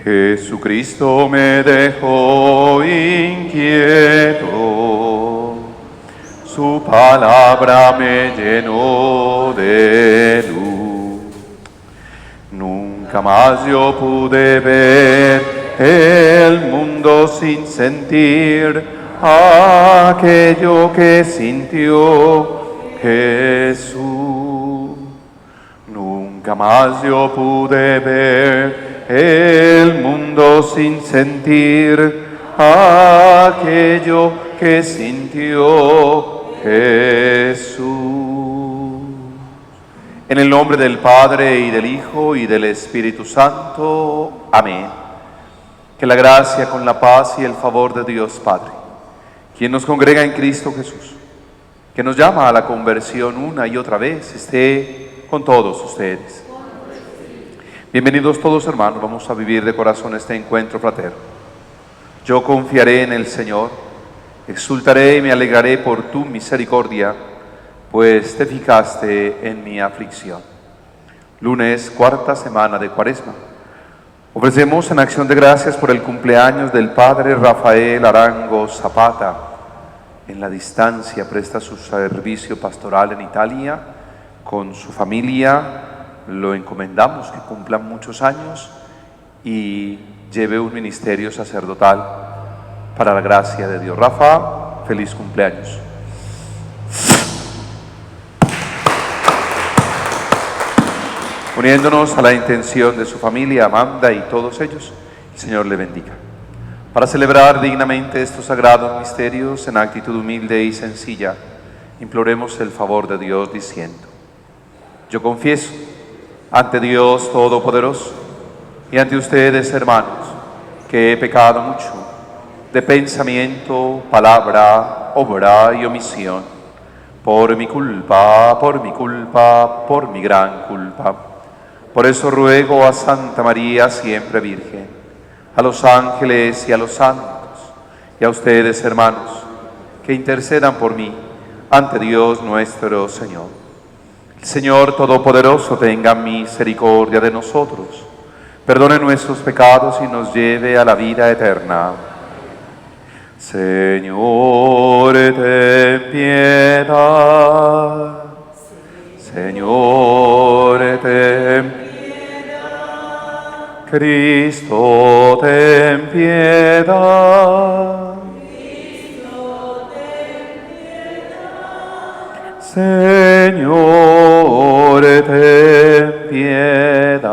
Jesucristo me dejó inquieto, su palabra me llenó de luz. Nunca más yo pude ver el mundo sin sentir aquello que sintió Jesús. Nunca más yo pude ver el mundo sin sentir aquello que sintió Jesús. En el nombre del Padre, y del Hijo, y del Espíritu Santo. Amén. Que la gracia, con la paz y el favor de Dios Padre, quien nos congrega en Cristo Jesús, que nos llama a la conversión una y otra vez, esté con todos ustedes. Bienvenidos todos, hermanos, vamos a vivir de corazón este encuentro fraterno. Yo confiaré en el Señor, exultaré y me alegraré por tu misericordia, pues te fijaste en mi aflicción. Lunes, cuarta semana de Cuaresma. Ofrecemos en acción de gracias por el cumpleaños del Padre Rafael Arango Zapata. En la distancia presta su servicio pastoral en Italia con su familia. Lo encomendamos, que cumplan muchos años y lleve un ministerio sacerdotal para la gracia de Dios. Rafa, feliz cumpleaños. Uniéndonos a la intención de su familia, Amanda y todos ellos, el Señor le bendiga. Para celebrar dignamente estos sagrados misterios en actitud humilde y sencilla, imploremos el favor de Dios diciendo: yo confieso ante Dios Todopoderoso y ante ustedes, hermanos, que he pecado mucho de pensamiento, palabra, obra y omisión, por mi culpa, por mi gran culpa. Por eso ruego a Santa María, siempre Virgen, a los ángeles y a los santos, y a ustedes, hermanos, que intercedan por mí ante Dios nuestro Señor. El Señor Todopoderoso tenga misericordia de nosotros, perdone nuestros pecados y nos lleve a la vida eterna. Señor, ten piedad. Señor, ten piedad. Cristo, ten piedad. Señor, ten piedad. Señor, ten piedad.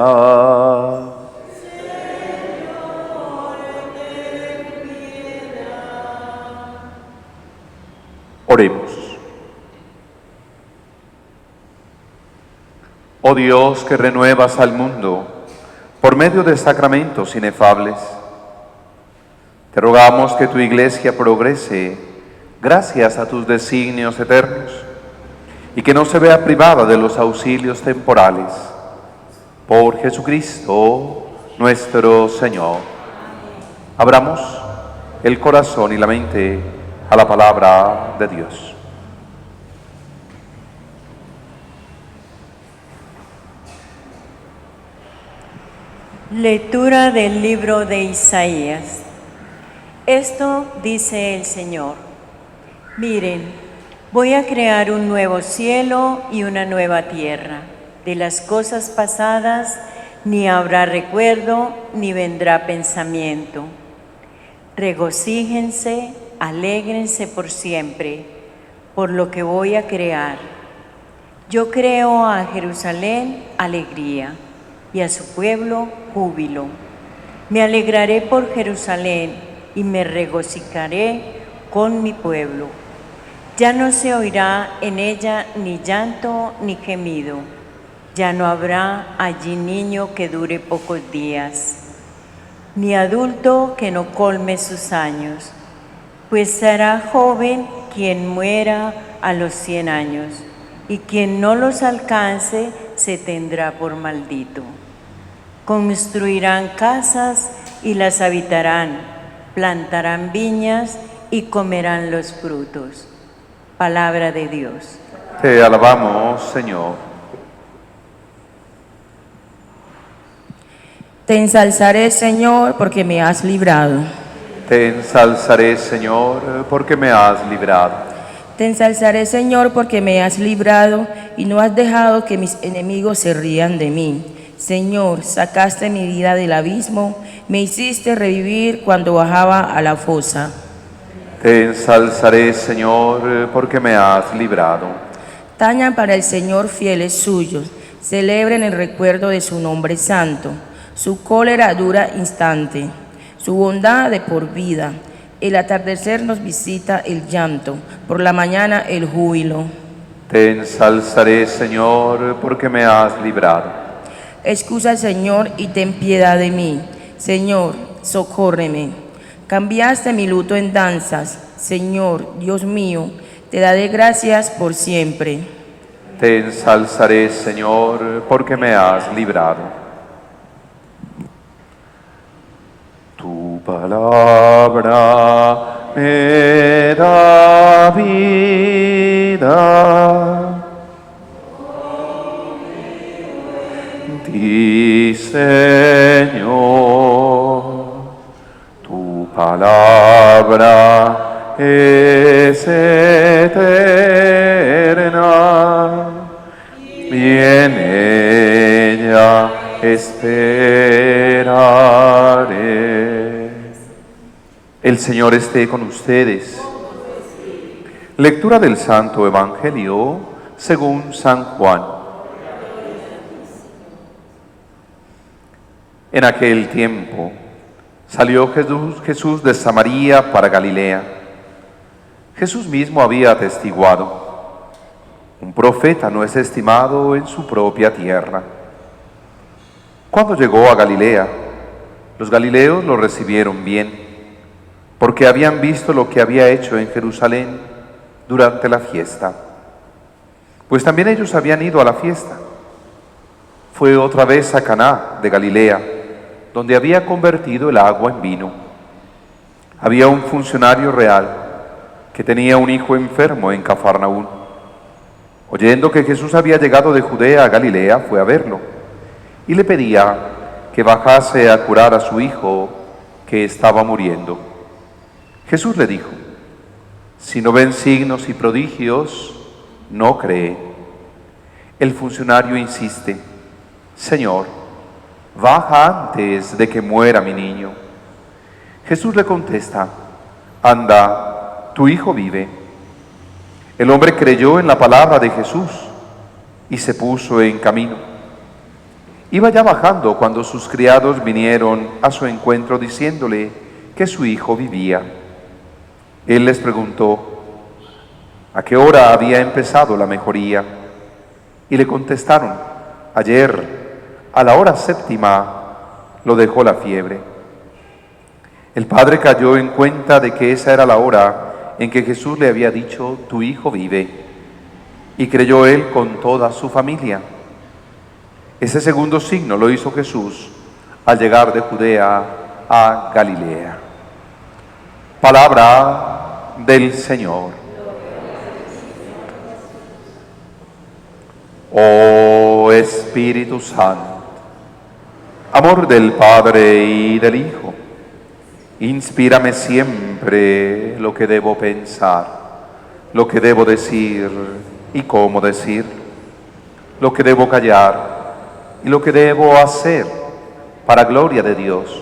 Oremos. Oh Dios, que renuevas al mundo por medio de sacramentos inefables, te rogamos que tu Iglesia progrese gracias a tus designios eternos, y que no se vea privada de los auxilios temporales. Por Jesucristo nuestro Señor. Abramos el corazón y la mente a la palabra de Dios. Lectura del libro de Isaías. Esto dice el Señor: miren, voy a crear un nuevo cielo y una nueva tierra. De las cosas pasadas ni habrá recuerdo, ni vendrá pensamiento. Regocíjense, alégrense por siempre, por lo que voy a crear. Yo creo a Jerusalén alegría, y a su pueblo júbilo. Me alegraré por Jerusalén, y me regocijaré con mi pueblo. Ya no se oirá en ella ni llanto ni gemido. Ya no habrá allí niño que dure pocos días, ni adulto que no colme sus años, pues será joven quien muera a los 100 años, y quien no los alcance se tendrá por maldito. Construirán casas y las habitarán, plantarán viñas y comerán los frutos. Palabra de Dios. Te alabamos, Señor. Te ensalzaré, Señor, porque me has librado. Te ensalzaré, Señor, porque me has librado. Te ensalzaré, Señor, porque me has librado y no has dejado que mis enemigos se rían de mí. Señor, sacaste mi vida del abismo, me hiciste revivir cuando bajaba a la fosa. Te ensalzaré, Señor, porque me has librado. Tañan para el Señor fieles suyos, celebren el recuerdo de su nombre santo. Su cólera dura instante, su bondad de por vida. El atardecer nos visita el llanto, por la mañana el júbilo. Te ensalzaré, Señor, porque me has librado. Excusa, Señor, y ten piedad de mí. Señor, socórreme. Cambiaste mi luto en danzas. Señor, Dios mío, te daré gracias por siempre. Te ensalzaré, Señor, porque me has librado. Tu palabra me da vida. Di, Señor, tu palabra es eterna y en ella esperaré. El Señor esté con ustedes. Lectura del Santo Evangelio según San Juan. En aquel tiempo salió Jesús de Samaria para Galilea. Jesús mismo había atestiguado: un profeta no es estimado en su propia tierra. Cuando llegó a Galilea, los galileos lo recibieron bien, porque habían visto lo que había hecho en Jerusalén durante la fiesta. Pues también ellos habían ido a la fiesta. Fue otra vez a Caná de Galilea, donde había convertido el agua en vino. Había un funcionario real que tenía un hijo enfermo en Cafarnaún. Oyendo que Jesús había llegado de Judea a Galilea, fue a verlo y le pedía que bajase a curar a su hijo que estaba muriendo. Jesús le dijo: si no ven signos y prodigios, no cree. El funcionario insiste: Señor, baja antes de que muera mi niño. Jesús le contesta: anda, tu hijo vive. El hombre creyó en la palabra de Jesús y se puso en camino. Iba ya bajando cuando sus criados vinieron a su encuentro diciéndole que su hijo vivía. Él les preguntó a qué hora había empezado la mejoría y le contestaron: ayer, a la hora 7:00, lo dejó la fiebre. El padre cayó en cuenta de que esa era la hora en que Jesús le había dicho: tu hijo vive, y creyó él con toda su familia. Ese segundo signo lo hizo Jesús al llegar de Judea a Galilea. Palabra del Señor. Oh Espíritu Santo, amor del Padre y del Hijo, inspírame siempre lo que debo pensar, lo que debo decir y cómo decir, lo que debo callar y lo que debo hacer, para gloria de Dios,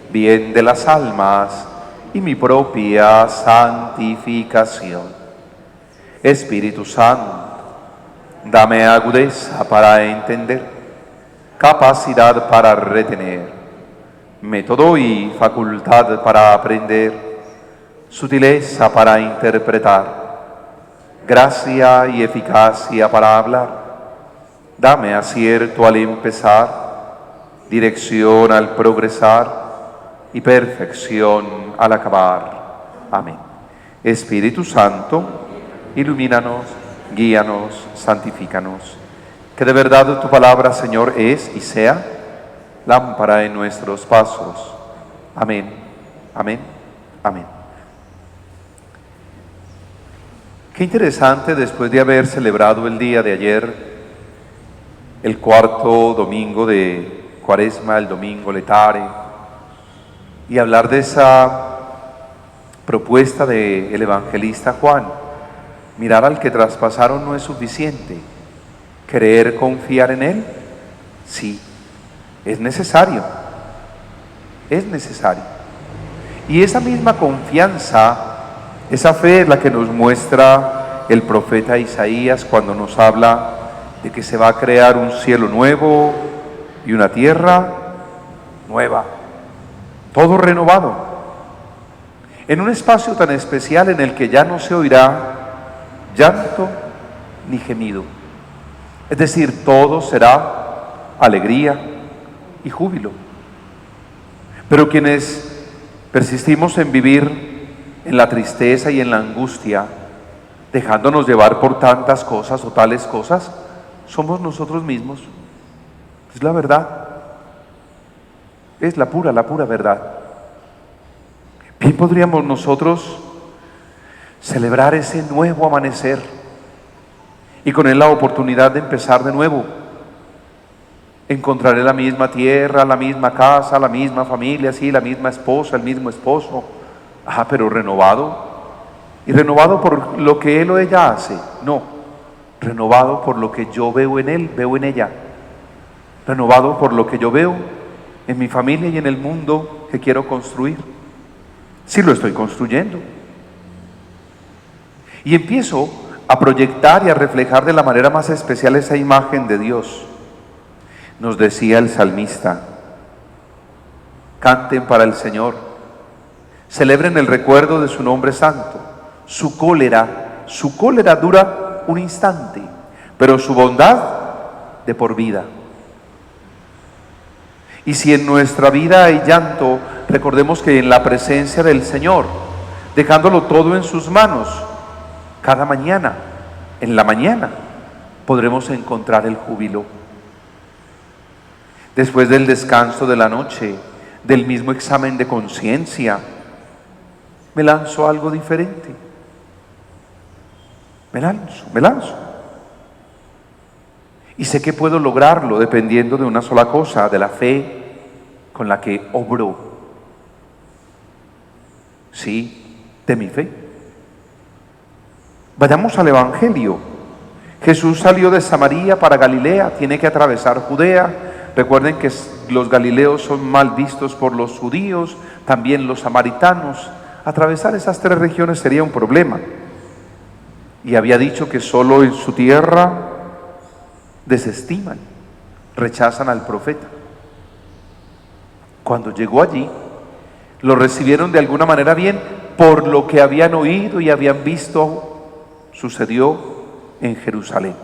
bien de las almas y mi propia santificación. Espíritu Santo, dame agudeza para entender, capacidad para retener, método y facultad para aprender, sutileza para interpretar, gracia y eficacia para hablar. Dame acierto al empezar, dirección al progresar y perfección al acabar. Amén. Espíritu Santo, ilumínanos, guíanos, santifícanos. Que de verdad tu palabra, Señor, es y sea lámpara en nuestros pasos. Amén, amén, amén. Qué interesante, después de haber celebrado el día de ayer, el cuarto domingo de Cuaresma, el domingo letare, y hablar de esa propuesta del evangelista Juan. Mirar al que traspasaron no es suficiente. ¿Creer, confiar en él? Sí, es necesario. Es necesario. Y esa misma confianza, esa fe es la que nos muestra el profeta Isaías cuando nos habla de que se va a crear un cielo nuevo y una tierra nueva, todo renovado, en un espacio tan especial en el que ya no se oirá llanto ni gemido. Es decir, todo será alegría y júbilo. Pero quienes persistimos en vivir en la tristeza y en la angustia, dejándonos llevar por tantas cosas o tales cosas, somos nosotros mismos. Es la verdad. Es la pura verdad. Bien podríamos nosotros celebrar ese nuevo amanecer y con él la oportunidad de empezar de nuevo. Encontraré la misma tierra, la misma casa, la misma familia, sí, la misma esposa, el mismo esposo, pero renovado. ¿Y renovado por lo que él o ella hace? No, renovado por lo que yo veo en él, veo en ella. Renovado por lo que yo veo en mi familia y en el mundo que quiero construir. Sí lo estoy construyendo. Y empiezo a proyectar y a reflejar de la manera más especial esa imagen de Dios. Nos decía el salmista: canten para el Señor, celebren el recuerdo de su nombre santo. Su cólera dura un instante, pero su bondad de por vida. Y si en nuestra vida hay llanto, recordemos que en la presencia del Señor, dejándolo todo en sus manos, cada mañana, en la mañana, podremos encontrar el júbilo. Después del descanso de la noche, del mismo examen de conciencia, me lanzo a algo diferente. Me lanzo. Y sé que puedo lograrlo dependiendo de una sola cosa, de la fe con la que obro. Sí, de mi fe. Vayamos al Evangelio. Jesús salió de Samaria para Galilea, tiene que atravesar Judea. Recuerden que los galileos son mal vistos por los judíos, también los samaritanos. Atravesar esas tres regiones sería un problema. Y había dicho que solo en su tierra desestiman, rechazan al profeta. Cuando llegó allí, lo recibieron de alguna manera bien por lo que habían oído y habían visto sucedió en Jerusalén.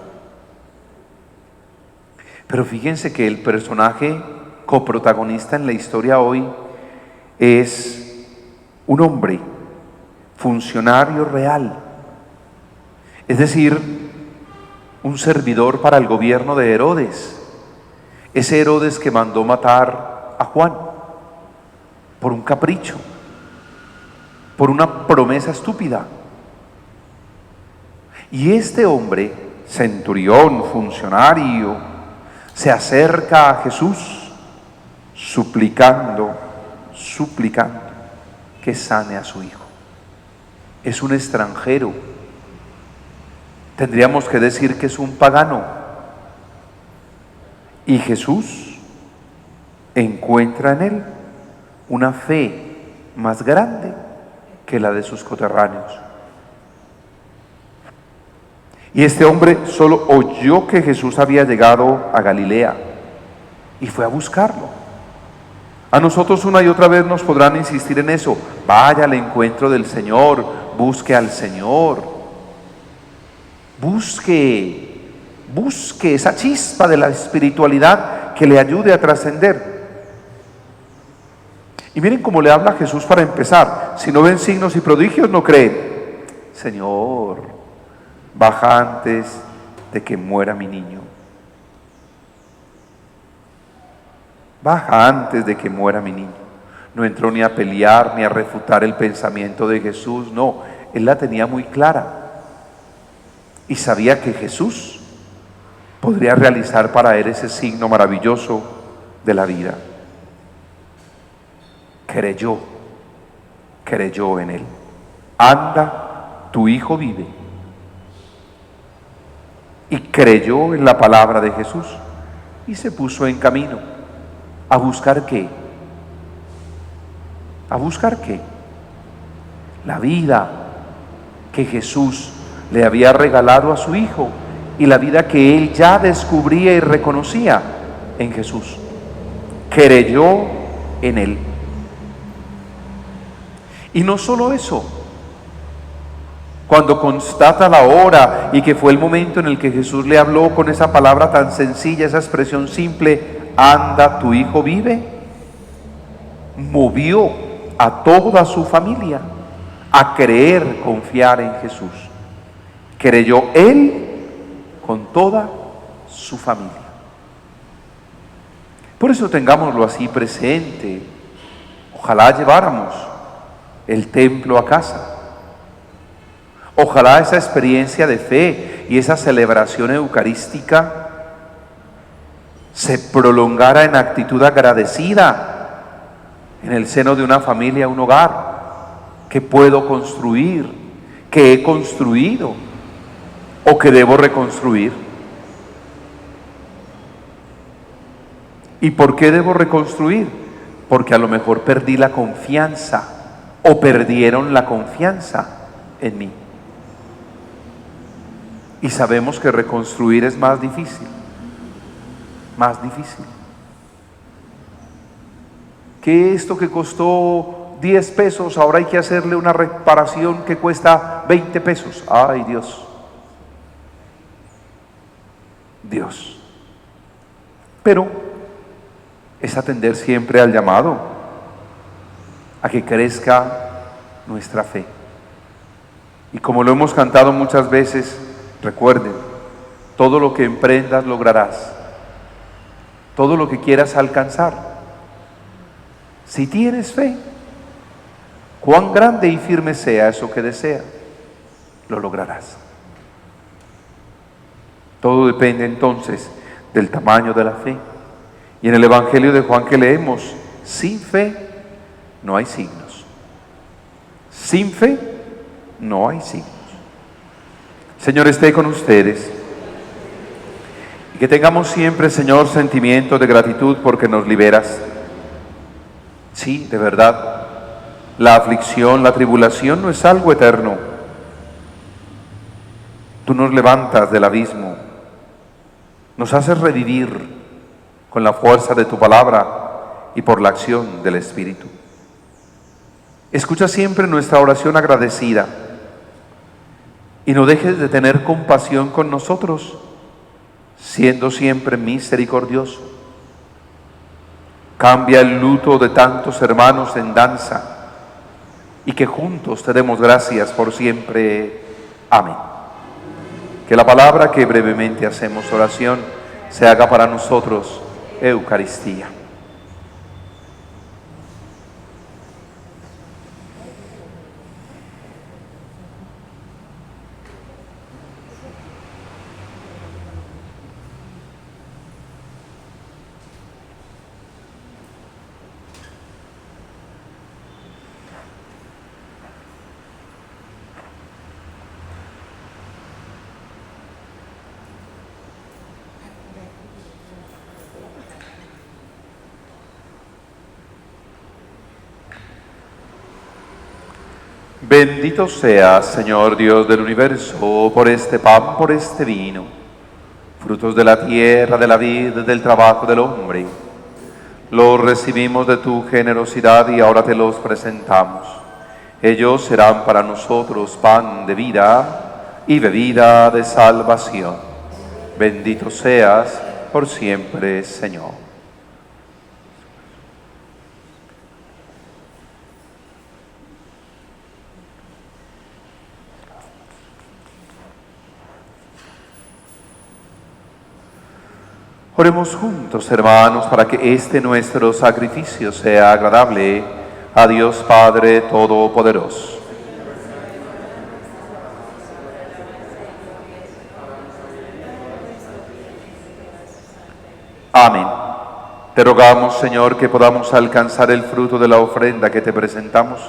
Pero fíjense que el personaje coprotagonista en la historia hoy es un hombre, funcionario real, es decir, un servidor para el gobierno de Herodes, ese Herodes que mandó matar a Juan por un capricho, por una promesa estúpida. Y este hombre, centurión, funcionario, se acerca a Jesús suplicando que sane a su hijo. Es un extranjero. Tendríamos que decir que es un pagano. Y Jesús encuentra en él una fe más grande que la de sus coterráneos. Y este hombre solo oyó que Jesús había llegado a Galilea y fue a buscarlo. A nosotros una y otra vez nos podrán insistir en eso. Vaya al encuentro del Señor, busque al Señor. Busque esa chispa de la espiritualidad que le ayude a trascender. Y miren cómo le habla Jesús para empezar. Si no ven signos y prodigios, no creen. Señor, baja antes de que muera mi niño. Baja antes de que muera mi niño. No entró ni a pelear ni a refutar el pensamiento de Jesús, no, él la tenía muy clara. Y sabía que Jesús podría realizar para él ese signo maravilloso de la vida. Creyó en Él. Anda, tu hijo vive. Y creyó en la palabra de Jesús y se puso en camino. ¿A buscar qué? ¿A buscar qué? La vida que Jesús le había regalado a su hijo y la vida que él ya descubría y reconocía en Jesús. Creyó en Él. Y no solo eso, cuando constata la hora y que fue el momento en el que Jesús le habló con esa palabra tan sencilla, esa expresión simple, anda, tu hijo vive, movió a toda su familia a creer, confiar en Jesús. Creyó él con toda su familia. Por eso tengámoslo así presente. Ojalá lleváramos el templo a casa. Ojalá esa experiencia de fe y esa celebración eucarística se prolongara en actitud agradecida en el seno de una familia, un hogar que puedo construir, que he construido o que debo reconstruir. ¿Y por qué debo reconstruir? Porque a lo mejor perdí la confianza o perdieron la confianza en mí. Y sabemos que reconstruir es más difícil. Más difícil. Que esto que costó 10 pesos, ahora hay que hacerle una reparación que cuesta 20 pesos. Ay, Dios. Dios. Pero es atender siempre al llamado, a que crezca nuestra fe. Y como lo hemos cantado muchas veces, recuerden, todo lo que emprendas lograrás, todo lo que quieras alcanzar. Si tienes fe, cuán grande y firme sea eso que deseas, lo lograrás. Todo depende entonces del tamaño de la fe. Y en el Evangelio de Juan que leemos, sin fe no hay signos. Sin fe no hay signos. Señor, esté con ustedes. Y que tengamos siempre, Señor, sentimientos de gratitud porque nos liberas. Sí, de verdad, la aflicción, la tribulación no es algo eterno. Tú nos levantas del abismo, nos haces revivir con la fuerza de tu palabra y por la acción del Espíritu. Escucha siempre nuestra oración agradecida y no dejes de tener compasión con nosotros, siendo siempre misericordioso. Cambia el luto de tantos hermanos en danza y que juntos te demos gracias por siempre. Amén. Que la palabra que brevemente hacemos oración se haga para nosotros Eucaristía. Bendito seas, Señor Dios del universo, por este pan, por este vino, frutos de la tierra, de la vida, del trabajo del hombre. Los recibimos de tu generosidad y ahora te los presentamos. Ellos serán para nosotros pan de vida y bebida de salvación. Bendito seas por siempre, Señor. Oremos juntos, hermanos, para que este nuestro sacrificio sea agradable a Dios Padre Todopoderoso. Amén. Te rogamos, Señor, que podamos alcanzar el fruto de la ofrenda que te presentamos,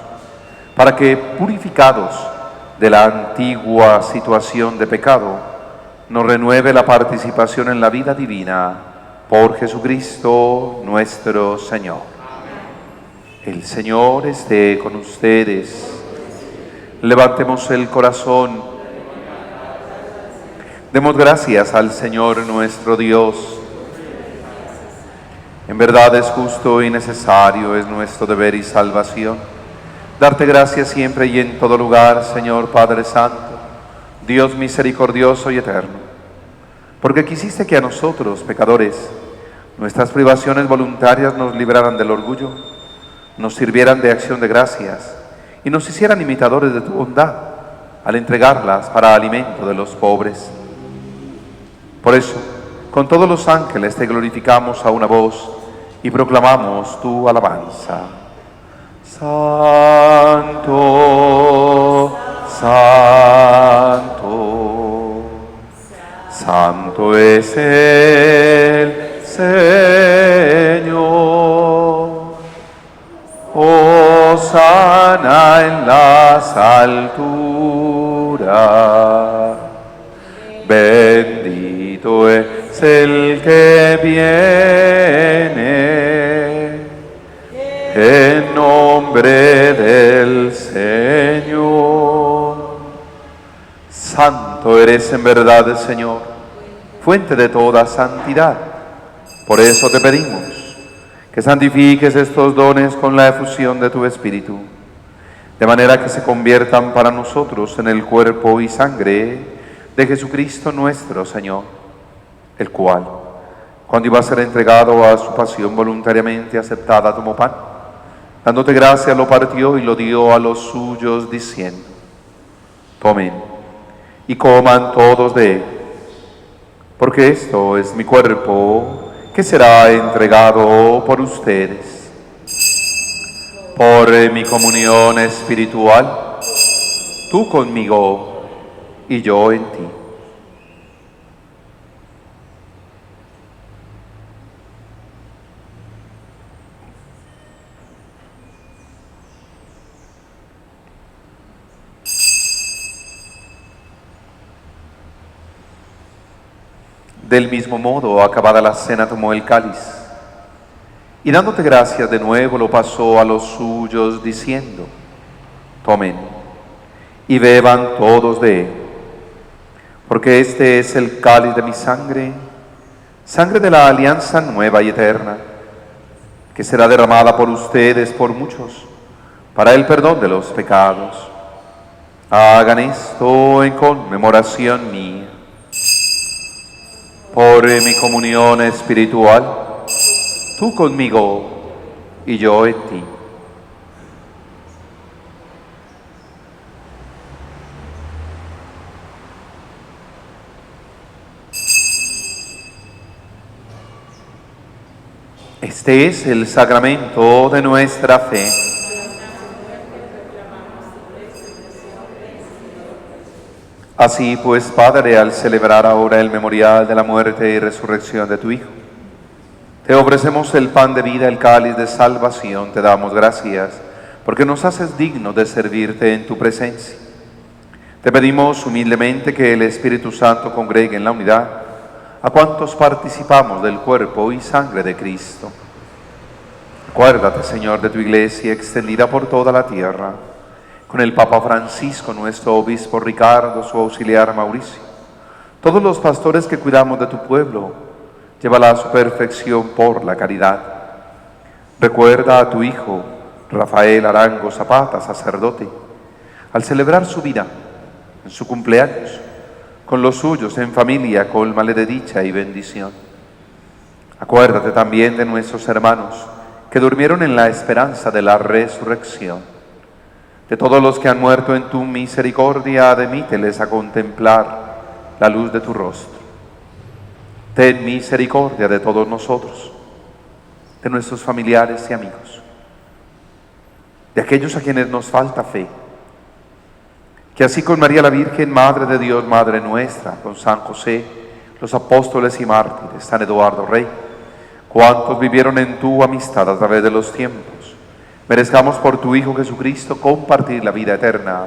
para que, purificados de la antigua situación de pecado, nos renueve la participación en la vida divina por Jesucristo nuestro Señor. El Señor esté con ustedes. Levantemos el corazón. Demos gracias al Señor nuestro Dios. En verdad es justo y necesario, es nuestro deber y salvación, darte gracias siempre y en todo lugar, Señor Padre Santo, Dios misericordioso y eterno, porque quisiste que a nosotros, pecadores, nuestras privaciones voluntarias nos libraran del orgullo, nos sirvieran de acción de gracias y nos hicieran imitadores de tu bondad al entregarlas para alimento de los pobres. Por eso, con todos los ángeles te glorificamos a una voz y proclamamos tu alabanza. Santo, santo, santo es el Señor. Hosana en las alturas. Bendito es el que viene en nombre del Señor. Santo eres en verdad, Señor, fuente de toda santidad. Por eso te pedimos que santifiques estos dones con la efusión de tu Espíritu, de manera que se conviertan para nosotros en el cuerpo y sangre de Jesucristo nuestro Señor, el cual, cuando iba a ser entregado a su pasión voluntariamente aceptada, tomó pan, dándote gracia, lo partió y lo dio a los suyos, diciendo: tomen y coman todos de él, porque esto es mi cuerpo, que será entregado por ustedes. Por mi comunión espiritual, tú conmigo y yo en ti. Del mismo modo, acabada la cena, tomó el cáliz y dándote gracias de nuevo lo pasó a los suyos, diciendo: tomen y beban todos de él, porque este es el cáliz de mi sangre, sangre de la alianza nueva y eterna, que será derramada por ustedes, por muchos, para el perdón de los pecados. Hagan esto en conmemoración mía. Por mi comunión espiritual, tú conmigo y yo en ti. Este es el sacramento de nuestra fe. Así pues, Padre, al celebrar ahora el memorial de la muerte y resurrección de tu Hijo, te ofrecemos el pan de vida, el cáliz de salvación. Te damos gracias porque nos haces dignos de servirte en tu presencia. Te pedimos humildemente que el Espíritu Santo congregue en la unidad a cuantos participamos del cuerpo y sangre de Cristo. Acuérdate, Señor, de tu Iglesia extendida por toda la tierra, con el Papa Francisco, nuestro obispo Ricardo, su auxiliar Mauricio, todos los pastores que cuidamos de tu pueblo, llévala a su perfección por la caridad. Recuerda a tu Hijo, Rafael Arango Zapata, sacerdote, al celebrar su vida, en su cumpleaños, con los suyos en familia, cólmale de dicha y bendición. Acuérdate también de nuestros hermanos que durmieron en la esperanza de la resurrección. De todos los que han muerto en tu misericordia, admíteles a contemplar la luz de tu rostro. Ten misericordia de todos nosotros, de nuestros familiares y amigos, de aquellos a quienes nos falta fe, que así con María la Virgen, Madre de Dios, Madre nuestra, con San José, los apóstoles y mártires, San Eduardo Rey, cuantos vivieron en tu amistad a través de los tiempos, merezcamos por tu Hijo Jesucristo compartir la vida eterna,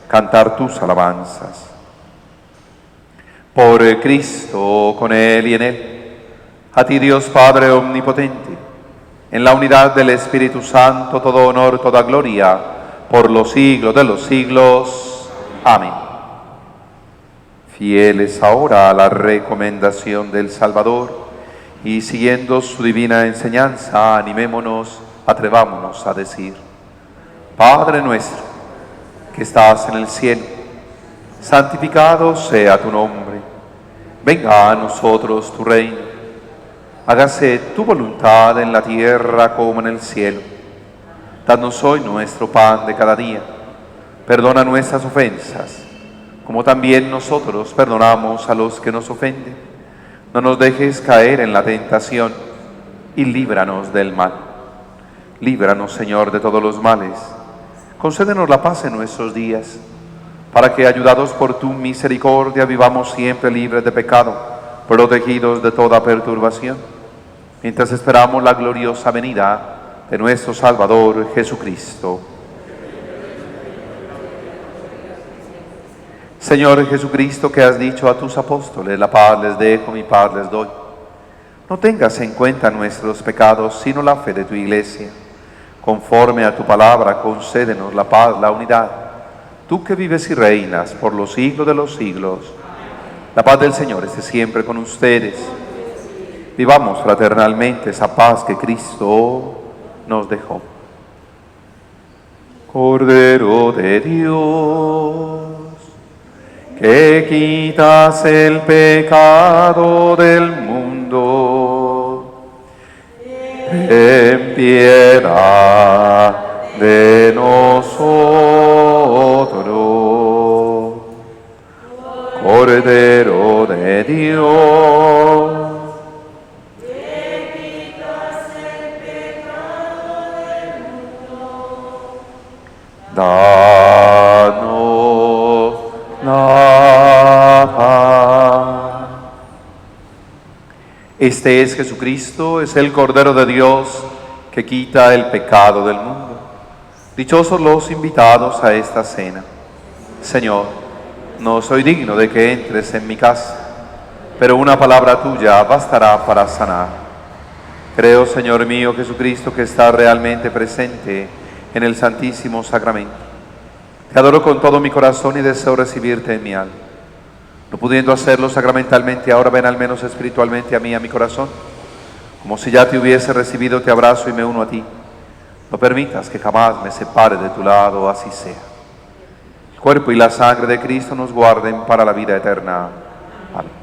cantar tus alabanzas. Por Cristo, con Él y en Él, a ti Dios Padre Omnipotente, en la unidad del Espíritu Santo, todo honor, toda gloria, por los siglos de los siglos. Amén. Fieles ahora a la recomendación del Salvador, y siguiendo su divina enseñanza, animémonos, atrevámonos a decir: Padre nuestro, que estás en el cielo, santificado sea tu nombre. Venga a nosotros tu reino. Hágase tu voluntad en la tierra como en el cielo. Danos hoy nuestro pan de cada día. Perdona nuestras ofensas, como también nosotros perdonamos a los que nos ofenden. No nos dejes caer en la tentación y líbranos del mal. Líbranos, Señor, de todos los males. Concédenos la paz en nuestros días, para que, ayudados por tu misericordia, vivamos siempre libres de pecado, protegidos de toda perturbación, mientras esperamos la gloriosa venida de nuestro Salvador Jesucristo. Señor Jesucristo, que has dicho a tus apóstoles: la paz les dejo, mi paz les doy. No tengas en cuenta nuestros pecados, sino la fe de tu Iglesia. Conforme a tu palabra, concédenos la paz, la unidad. Tú que vives y reinas por los siglos de los siglos. La paz del Señor esté siempre con ustedes. Vivamos fraternalmente esa paz que Cristo nos dejó. Cordero de Dios, que quitas el pecado del mundo, ten piedad de nosotros. Cordero de Dios, que quitas el pecado del mundo, danos la paz. Este es Jesucristo, es el Cordero de Dios que quita el pecado del mundo. Dichosos los invitados a esta cena. Señor, no soy digno de que entres en mi casa, pero una palabra tuya bastará para sanar. Creo, Señor mío Jesucristo, que estás realmente presente en el Santísimo Sacramento. Te adoro con todo mi corazón y deseo recibirte en mi alma. No pudiendo hacerlo sacramentalmente, ahora ven al menos espiritualmente a mí, a mi corazón. Como si ya te hubiese recibido, te abrazo y me uno a ti. No permitas que jamás me separe de tu lado, así sea. El cuerpo y la sangre de Cristo nos guarden para la vida eterna. Amén.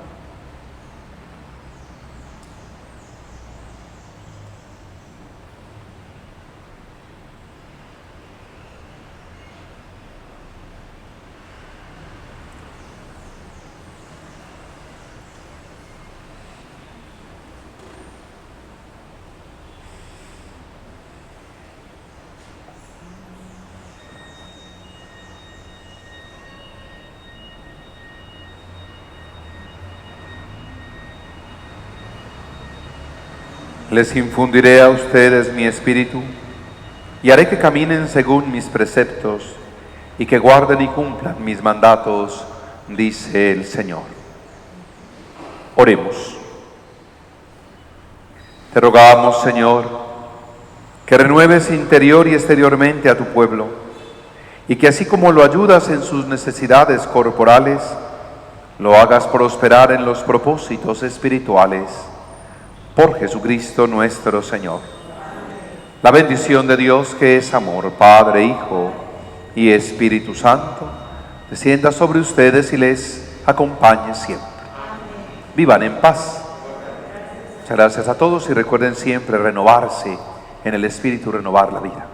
Les infundiré a ustedes mi espíritu y haré que caminen según mis preceptos y que guarden y cumplan mis mandatos, dice el Señor. Oremos. Te rogamos, Señor, que renueves interior y exteriormente a tu pueblo y que así como lo ayudas en sus necesidades corporales, lo hagas prosperar en los propósitos espirituales. Por Jesucristo nuestro Señor. La bendición de Dios, que es amor, Padre, Hijo y Espíritu Santo, descienda sobre ustedes y les acompañe siempre. Vivan en paz. Muchas gracias a todos y recuerden siempre renovarse en el Espíritu, renovar la vida.